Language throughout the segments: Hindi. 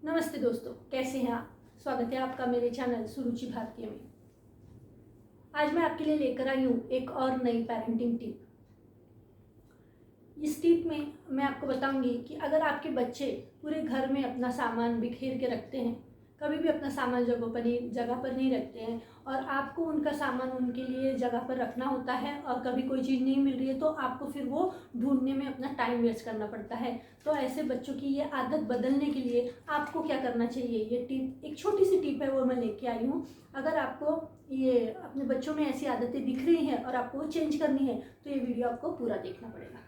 नमस्ते दोस्तों, कैसे हैं आप। स्वागत है आपका मेरे चैनल सुरुचि भारतीय में। आज मैं आपके लिए लेकर आई हूँ एक और नई पेरेंटिंग टिप। इस टिप में मैं आपको बताऊंगी कि अगर आपके बच्चे पूरे घर में अपना सामान बिखेर के रखते हैं, कभी भी अपना सामान जगह पर नहीं रखते हैं और आपको उनका सामान उनके लिए जगह पर रखना होता है और कभी कोई चीज़ नहीं मिल रही है तो आपको फिर वो ढूंढने में अपना टाइम वेस्ट करना पड़ता है। तो ऐसे बच्चों की ये आदत बदलने के लिए आपको क्या करना चाहिए, ये टिप एक छोटी सी टिप है, वो मैं लेके आई हूँ। अगर आपको ये अपने बच्चों में ऐसी आदतें दिख रही हैं और आपको वो चेंज करनी है तो ये वीडियो आपको पूरा देखना पड़ेगा।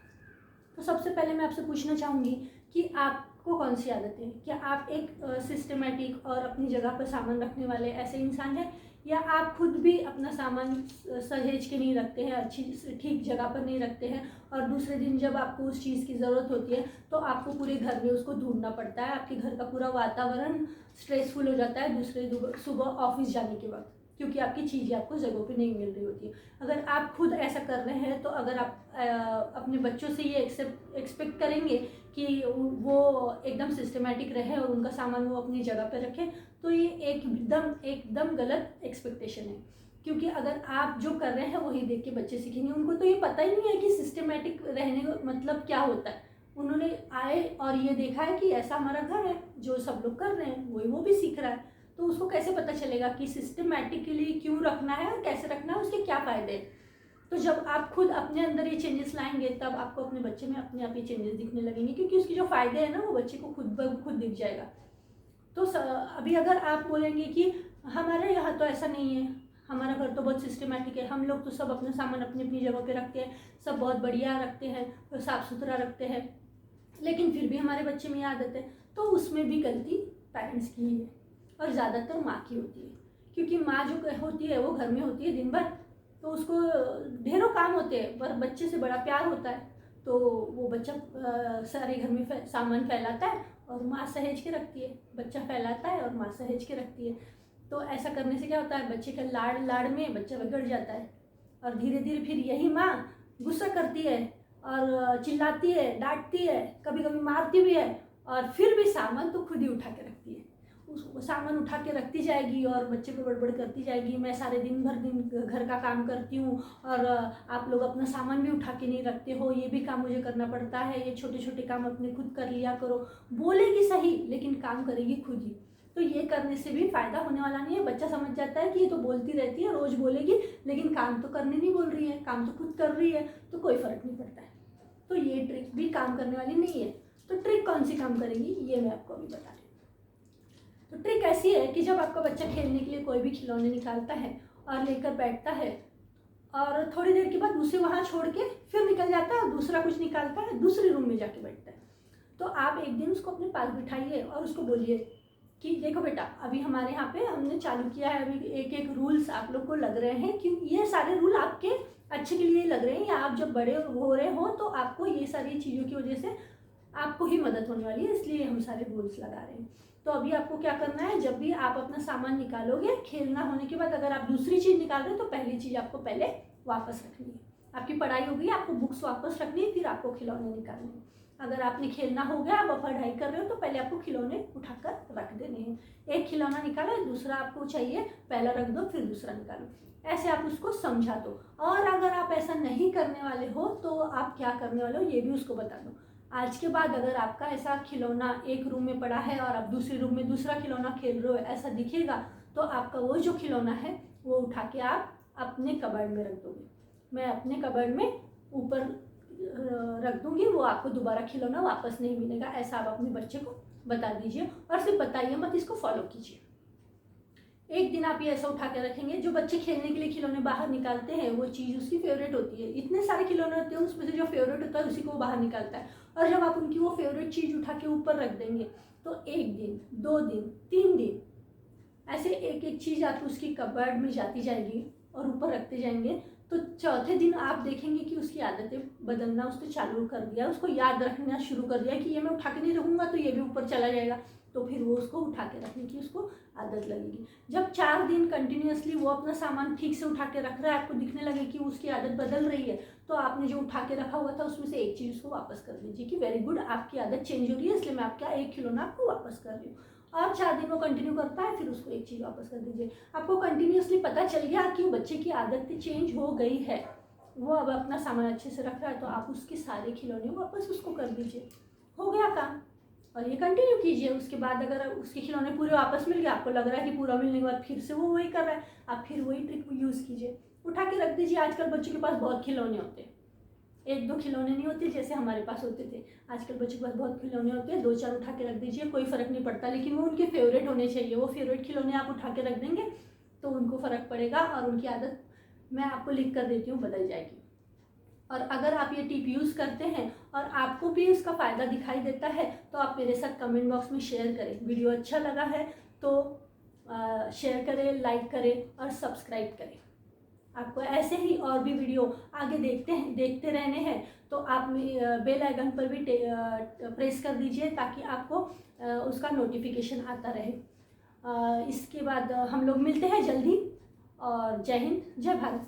तो सबसे पहले मैं आपसे पूछना चाहूँगी कि आपको कौन सी आदतें हैं। क्या आप एक सिस्टमेटिक और अपनी जगह पर सामान रखने वाले ऐसे इंसान हैं, या आप खुद भी अपना सामान सहेज के नहीं रखते हैं, अच्छी ठीक जगह पर नहीं रखते हैं और दूसरे दिन जब आपको उस चीज़ की ज़रूरत होती है तो आपको पूरे घर में उसको ढूंढना पड़ता है। आपके घर का पूरा वातावरण स्ट्रेसफुल हो जाता है दूसरे सुबह ऑफिस जाने के वक्त, क्योंकि आपकी चीज़ें आपको जगहों पे नहीं मिल रही होती है। अगर आप खुद ऐसा कर रहे हैं तो अगर आप अपने बच्चों से ये एक्सपेक्ट करेंगे कि वो एकदम सिस्टमेटिक रहे और उनका सामान वो अपनी जगह पर रखें, तो ये एकदम गलत एक्सपेक्टेशन है। क्योंकि अगर आप जो कर रहे हैं वही देख के बच्चे सीखेंगे। उनको तो ये पता ही नहीं है कि सिस्टमेटिक रहने का मतलब क्या होता है। उन्होंने आए और ये देखा है कि ऐसा हमारा घर है, जो सब लोग कर रहे हैं वही वो भी सीख रहा है। तो उसको कैसे पता चलेगा कि सिस्टमैटिकली क्यों रखना है और कैसे रखना है, उसके क्या फ़ायदे हैं। तो जब आप खुद अपने अंदर ये चेंजेस लाएंगे तब आपको अपने बच्चे में अपने आप ये चेंजेस दिखने लगेंगे, क्योंकि उसके जो फ़ायदे हैं ना वो बच्चे को खुद ब खुद दिख जाएगा। तो अभी अगर आप बोलेंगे कि हमारे यहाँ तो ऐसा नहीं है, हमारा घर तो बहुत सिस्टमैटिक है, हम लोग तो सब अपना सामान अपनी अपनी जगह पे रखते हैं, सब बहुत बढ़िया रखते हैं, तो साफ़ सुथरा रखते हैं, लेकिन फिर भी हमारे बच्चे में ये आदत है, तो उसमें भी गलती पेरेंट्स की ही है और ज़्यादातर माँ की होती है। क्योंकि माँ जो होती है वो घर में होती है दिन भर, तो उसको ढेरों काम होते हैं पर बच्चे से बड़ा प्यार होता है। तो वो बच्चा सारे घर में सामान फैलाता है और माँ सहेज के रखती है। बच्चा फैलाता है और माँ सहेज के रखती है। तो ऐसा करने से क्या होता है, बच्चे का लाड़ लाड़ में बच्चा बिगड़ जाता है और धीरे धीरे फिर यही माँ गुस्सा करती है और चिल्लाती है, डांटती है, कभी कभी मारती भी है और फिर भी सामान तो खुद ही उठा के रखती है। वो सामान उठा के रखती जाएगी और बच्चे को बड़बड़ करती जाएगी, मैं सारे दिन घर का काम करती हूँ और आप लोग अपना सामान भी उठा के नहीं रखते हो, ये भी काम मुझे करना पड़ता है, ये छोटे छोटे काम अपने खुद कर लिया करो। बोलेगी सही लेकिन काम करेगी खुद ही। तो ये करने से भी फ़ायदा होने वाला नहीं है। बच्चा समझ जाता है कि ये तो बोलती रहती है, रोज़ बोलेगी लेकिन काम तो करने नहीं बोल रही है, काम तो खुद कर रही है, तो कोई फ़र्क नहीं पड़ता है। तो ये ट्रिक भी काम करने वाली नहीं है। तो ट्रिक कौन सी काम करेगी ये मैं आपको अभी बता रही हूँ। तो ट्रिक ऐसी है कि जब आपका बच्चा खेलने के लिए कोई भी खिलौने निकालता है और लेकर बैठता है और थोड़ी देर के बाद उसे वहाँ छोड़ के फिर निकल जाता है और दूसरा कुछ निकालता है, दूसरे रूम में जाके बैठता है, तो आप एक दिन उसको अपने पास बिठाइए और उसको बोलिए कि देखो बेटा, अभी हमारे यहाँ पे हमने चालू किया है, अभी एक एक रूल्स आप लोग को लग रहे हैं कि ये सारे रूल आपके अच्छे के लिए लग रहे हैं, या आप जब बड़े हो रहे हो तो आपको ये सारी चीज़ों की वजह से आपको ही मदद होने वाली है, इसलिए हम सारे रूल्स लगा रहे हैं। तो अभी आपको क्या करना है, जब भी आप अपना सामान निकालोगे खेलना होने के बाद, अगर आप दूसरी चीज़ निकाल रहे हो तो पहली चीज़ आपको पहले वापस रखनी है। आपकी पढ़ाई हो गई, आपको बुक्स वापस रखनी है, फिर आपको खिलौने निकालने हैं। अगर आपने खेलना हो गया, आप पढ़ाई कर रहे हो तो पहले आपको खिलौने उठाकर रख देने हैं। एक खिलौना निकाला, दूसरा आपको चाहिए, पहला रख दो फिर दूसरा निकालो, ऐसे आप उसको समझा दो। और अगर आप ऐसा नहीं करने वाले हो तो आप क्या करने वाले हो ये भी उसको बता दो। आज के बाद अगर आपका ऐसा खिलौना एक रूम में पड़ा है और आप दूसरे रूम में दूसरा खिलौना खेल रहे हो ऐसा दिखेगा, तो आपका वो जो खिलौना है वो उठा के आप अपने कबर्ड में रख दोगे। मैं अपने कबर्ड में ऊपर रख दूंगी, वो आपको दोबारा खिलौना वापस नहीं मिलेगा, ऐसा आप अपने बच्चे को बता दीजिए। और सिर्फ बताइए मत, इसको फॉलो कीजिए। एक दिन आप ये ऐसा उठा के रखेंगे, जो बच्चे खेलने के लिए खिलौने बाहर निकालते हैं वो चीज़ उसकी फेवरेट होती है। इतने सारे खिलौने होते हैं, उसमें से जो फेवरेट होता है उसी को वो बाहर निकालता है। और जब आप उनकी वो फेवरेट चीज़ उठा के ऊपर रख देंगे तो एक दिन, 2 दिन, 3 दिन ऐसे एक एक चीज़ आप उसकी कबर्ड में जाती जाएगी और ऊपर रखते जाएंगे, तो चौथे दिन आप देखेंगे कि उसकी आदतें बदलना उसने चालू कर दिया, उसको याद रखना शुरू कर दिया कि ये मैं उठा के नहीं रखूँगा तो ये भी ऊपर चला जाएगा, तो फिर वो उसको उठा के रखने की उसको आदत लगेगी। जब 4 दिन कंटिन्यूसली वो अपना सामान ठीक से उठा के रख रहा है, आपको दिखने लगे कि उसकी आदत बदल रही है, तो आपने जो उठा के रखा हुआ था उसमें से एक चीज़ उसको वापस कर दीजिए कि वेरी गुड, आपकी आदत चेंज हो रही है, इसलिए मैं आपका एक खिलौना आपको वापस कर रही हूँ। और 4 दिन वो कंटिन्यू करता है, फिर उसको एक चीज़ वापस कर दीजिए। आपको कंटिन्यूसली पता चल गया कि बच्चे की आदत चेंज हो गई है, वो अब अपना सामान अच्छे से रख रहा है, तो आप उसके सारे खिलौने वापस उसको कर दीजिए, हो गया काम। और ये कंटिन्यू कीजिए। उसके बाद अगर उसके खिलौने पूरे वापस मिल गए, आपको लग रहा है कि पूरा मिलने के बाद फिर से वो वही कर रहा है, आप फिर वही ट्रिक यूज़ कीजिए, उठा के रख दीजिए। आजकल बच्चों के पास बहुत खिलौने होते हैं, 1-2 खिलौने नहीं होते जैसे हमारे पास होते थे। आजकल बच्चों के पास बहुत खिलौने होते हैं, 2-4 उठा के रख दीजिए, कोई फ़र्क नहीं पड़ता, लेकिन वो उनके फेवरेट होने चाहिए। वो फेवरेट खिलौने आप उठा के रख देंगे तो उनको फ़र्क पड़ेगा और उनकी आदत मैं आपको लिख कर देती हूँ बदल जाएगी। और अगर आप ये टिप यूज़ करते हैं और आपको भी इसका फ़ायदा दिखाई देता है तो आप मेरे साथ कमेंट बॉक्स में शेयर करें। वीडियो अच्छा लगा है तो शेयर करें, लाइक करें और सब्सक्राइब करें। आपको ऐसे ही और भी वीडियो आगे देखते रहने हैं तो आप बेल आइकन पर भी प्रेस कर दीजिए ताकि आपको उसका नोटिफिकेशन आता रहे। इसके बाद हम लोग मिलते हैं जल्दी, और जय हिंद, जय भारत।